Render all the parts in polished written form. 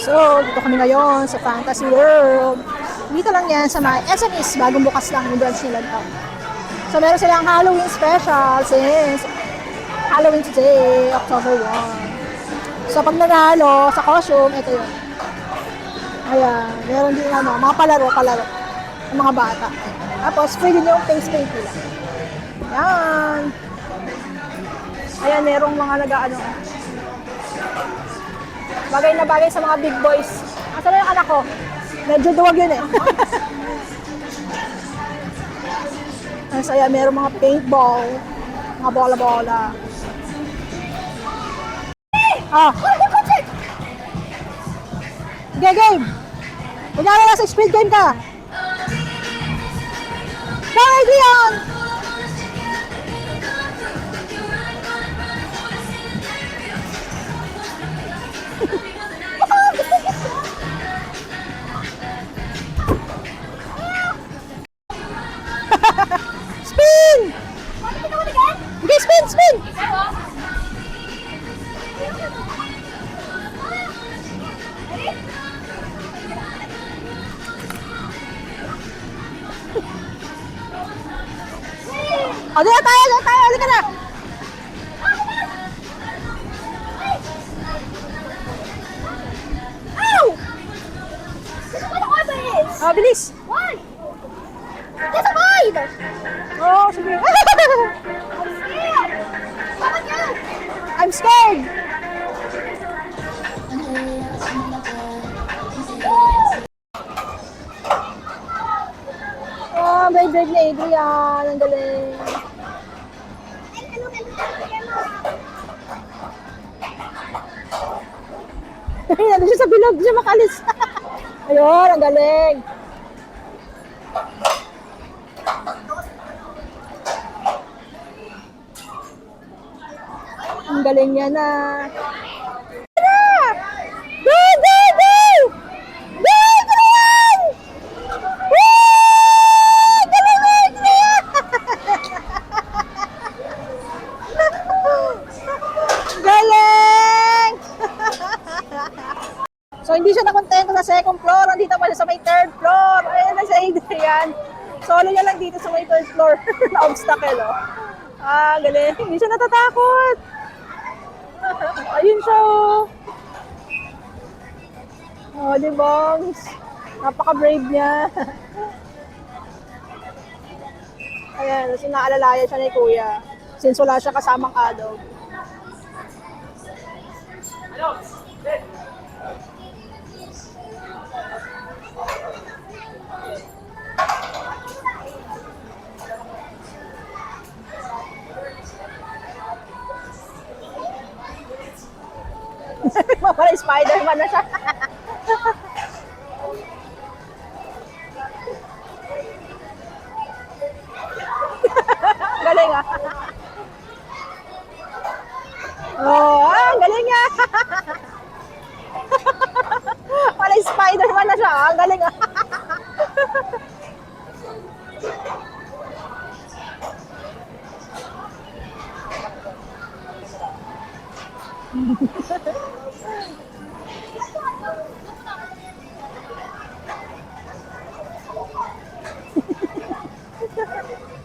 So, dito kami ngayon sa Fantasy World. Dito lang yan sa mga SMEs, bagong bukas lang yung branch nila daw. So, meron silang Halloween special since Halloween today, October 1. So, pag nanalo sa costume, ito yun. Ayan, meron din mga palaro ng mga bata. Tapos, free din yung face paint nila. Ayan. Ayan, merong mga bagay na bagay sa mga big boys. Asan na yung anak ko? Medyo duwag yun eh. So, ayan, merong mga paintball, mga bola-bola. Okay, game! Kunyari na sa speed game ka. Go, Adrian! Spin! Okay, spin! O, doon tayo, halika na! Ow! Bilis! Why? There's a bite! Oh, sige. I'm scared! I'm scared! Oh, brave ni Adrian. Ang galing. Ano siya sa bilog, siya makalis. Ayun, ang galing. Ang galing niya na. Go, go, go! Go, Adrian! Woo! Galing mo, Adrian! Galing! So, hindi siya nakontento sa second floor. Nandito pa siya sa may third floor. Ayan na si Adrian. Solo niya lang dito sa may third floor na obstacle, oh. Galing. Hindi siya natatakot. Ayun siya, oh. Oh, di ba? Napaka-brave niya. Ayan, so naalalayan siya ni Kuya. Since wala siya kasamang adult. Parang Spider-Man na siya. Galing ah. Oh, galing ah. Parang Spider-Man na siya. Galing ah.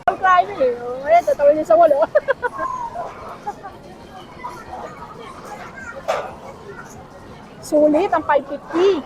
Ang climbing eh. Ayan, tatawin niya sa wall oh. Sulit ang 550.